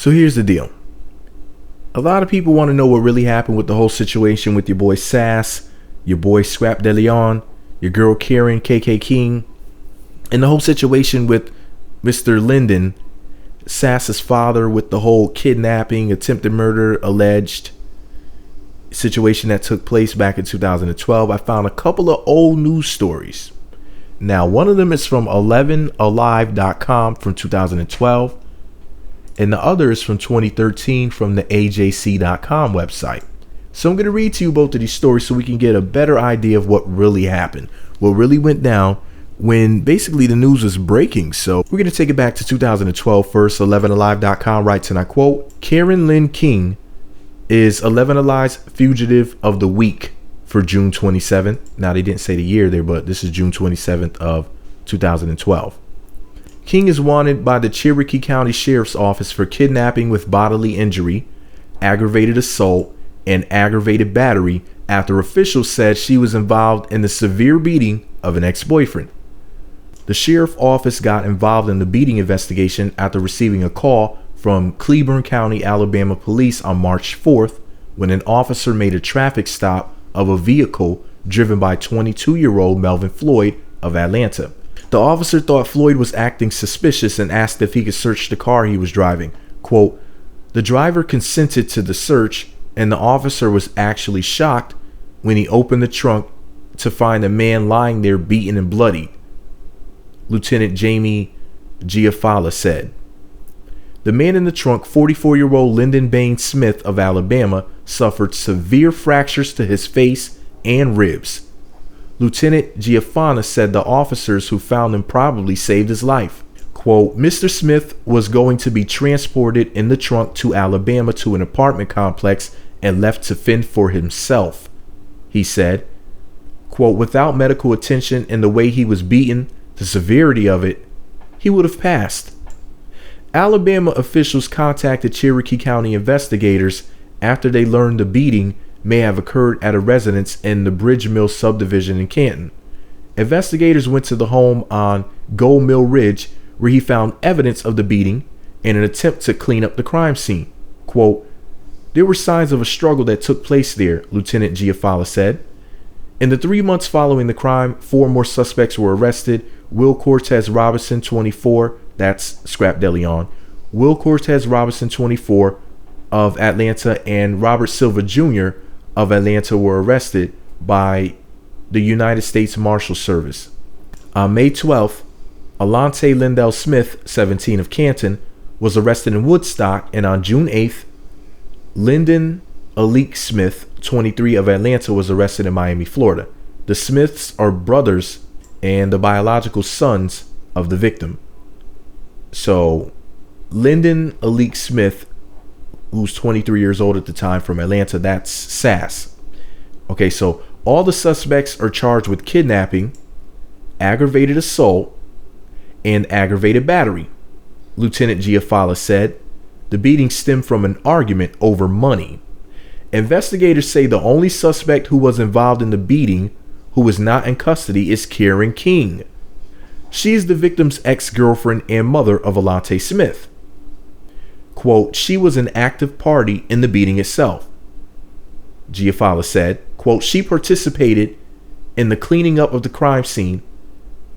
So here's the deal. A lot of people want to know what really happened with the whole situation with your boy Sass, your boy Scrapp Deleon, your girl Karen KK King, and the whole situation with Mr. Lyndon, Sass's father, with the whole kidnapping, attempted murder, alleged situation that took place back in 2012. I found a couple of old news stories. Now, one of them is from 11alive.com from 2012. And the other is from 2013 from the AJC.com website. So I'm going to read to you both of these stories so we can get a better idea of what really happened, what really went down when basically the news was breaking. So we're going to take it back to 2012 first. 11alive.com writes, and I quote, Karen Lynn King is 11 Alive's fugitive of the week for June 27th. Now, they didn't say the year there, but this is June 27th of 2012. King is wanted by the Cherokee County Sheriff's Office for kidnapping with bodily injury, aggravated assault, and aggravated battery after officials said she was involved in the severe beating of an ex-boyfriend. The sheriff's office got involved in the beating investigation after receiving a call from Cleburne County, Alabama police on March 4th when an officer made a traffic stop of a vehicle driven by 22-year-old Melvin Floyd of Atlanta. The officer thought Floyd was acting suspicious and asked if he could search the car he was driving. Quote, the driver consented to the search, and the officer was actually shocked when he opened the trunk to find a man lying there beaten and bloody, Lieutenant Jamie Giafala said. The man in the trunk, 44-year-old Lyndon Bain Smith of Alabama, suffered severe fractures to his face and ribs. Lieutenant Giafana said the officers who found him probably saved his life. Quote, Mr. Smith was going to be transported in the trunk to Alabama to an apartment complex and left to fend for himself, he said. Quote, without medical attention and the way he was beaten, the severity of it, he would have passed. Alabama officials contacted Cherokee County investigators after they learned the beating may have occurred at a residence in the Bridge Mill subdivision in Canton. Investigators went to the home on Gold Mill Ridge where he found evidence of the beating in an attempt to clean up the crime scene. Quote, there were signs of a struggle that took place there, Lieutenant Giafala said. In the 3 months following the crime, 4 more suspects were arrested. Will Cortez Robinson, 24, that's Scrapp Deleon, Will Cortez Robinson, 24, of Atlanta, and Robert Silva Jr. of Atlanta were arrested by the United States Marshal Service. On May 12th, Alante Lindell Smith, 17, of Canton, was arrested in Woodstock, and on June 8th, Lyndon Aleek Smith, 23, of Atlanta, was arrested in Miami, Florida. The Smiths are brothers and the biological sons of the victim. So, Lyndon Aleek Smith, who's 23 years old at the time, from Atlanta, that's Sass. Okay, so all the suspects are charged with kidnapping, aggravated assault, and aggravated battery. Lieutenant Giafala said the beating stemmed from an argument over money. Investigators say the only suspect who was involved in the beating who is not in custody is Karen King. She is the victim's ex-girlfriend and mother of Alante Smith. Quote, she was an active party in the beating itself. Giafala said, quote, she participated in the cleaning up of the crime scene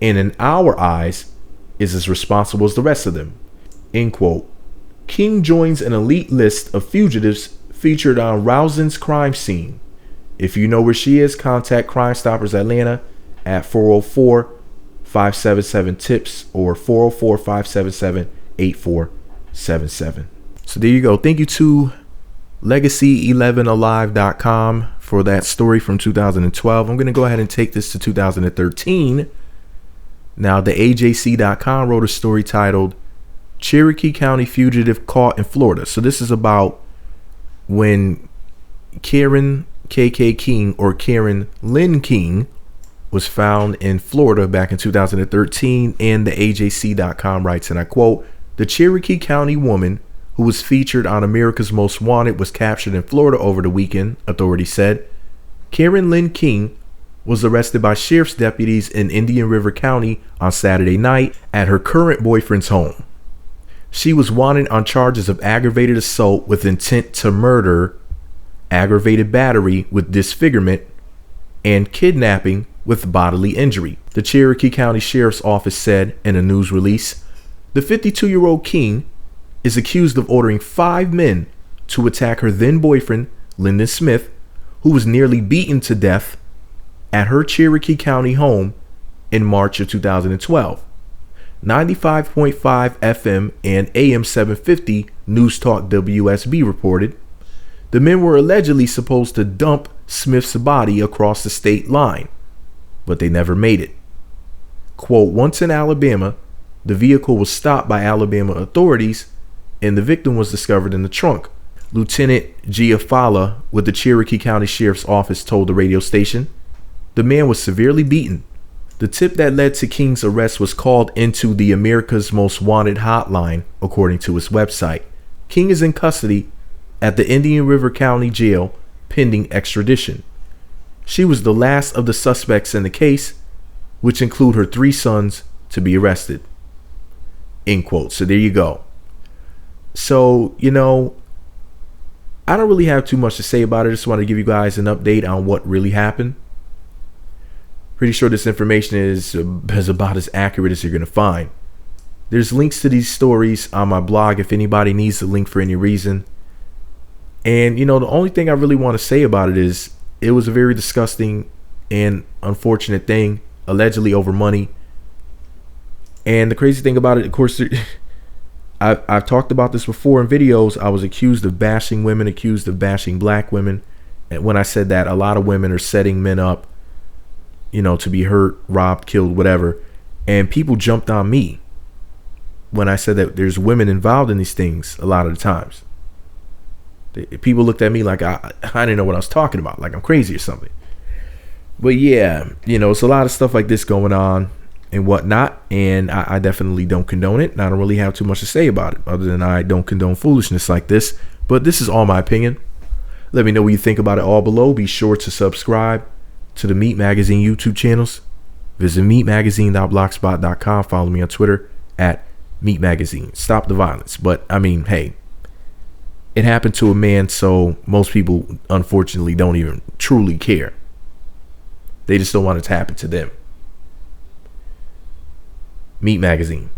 and in our eyes is as responsible as the rest of them. End quote. King joins an elite list of fugitives featured on Rousen's crime scene. If you know where she is, contact Crime Stoppers Atlanta at 404-577-TIPS or 404-577-8477. So there you go. Thank you to Legacy11alive.com for that story from 2012. I'm going to go ahead and take this to 2013. Now, the AJC.com wrote a story titled Cherokee County Fugitive Caught in Florida. So this is about when Karen KK King, or Karen Lynn King, was found in Florida back in 2013. And the AJC.com writes, and I quote, the Cherokee County woman who was featured on America's Most Wanted was captured in Florida over the weekend, authorities said. Karen Lynn King was arrested by sheriff's deputies in Indian River County on Saturday night at her current boyfriend's home. She was wanted on charges of aggravated assault with intent to murder, aggravated battery with disfigurement, and kidnapping with bodily injury. The Cherokee County Sheriff's Office said in a news release, the 52-year-old King is accused of ordering 5 men to attack her then boyfriend, Lyndon Smith, who was nearly beaten to death at her Cherokee County home in March of 2012. 95.5 FM and AM 750 News Talk WSB reported the men were allegedly supposed to dump Smith's body across the state line, but they never made it. Quote, once in Alabama, the vehicle was stopped by Alabama authorities and the victim was discovered in the trunk. Lieutenant Giafala with the Cherokee County Sheriff's Office told the radio station the man was severely beaten. The tip that led to King's arrest was called into the America's Most Wanted hotline, according to his website. King is in custody at the Indian River County Jail pending extradition. She was the last of the suspects in the case, which include her 3 sons, to be arrested. End quote. So there you go. So, I don't really have too much to say about it. I just want to give you guys an update on what really happened. Pretty sure this information is about as accurate as you're going to find. There's links to these stories on my blog if anybody needs the link for any reason. And, the only thing I really want to say about it is it was a very disgusting and unfortunate thing, allegedly over money. And the crazy thing about it, of course, I've talked about this before in videos. I was accused of bashing women, accused of bashing black women. And when I said that, a lot of women are setting men up, to be hurt, robbed, killed, whatever. And people jumped on me when I said that there's women involved in these things a lot of the times. People looked at me like I didn't know what I was talking about, like I'm crazy or something. But yeah, it's a lot of stuff like this going on and whatnot. And I definitely don't condone it. And I don't really have too much to say about it other than I don't condone foolishness like this. But this is all my opinion. Let me know what you think about it all below. Be sure to subscribe to the Meat Magazine YouTube channels. Visit meatmagazine.blogspot.com. Follow me on Twitter at Meat Magazine. Stop the violence. But hey, it happened to a man, so most people unfortunately don't even truly care. They just don't want it to happen to them. Meat Magazine.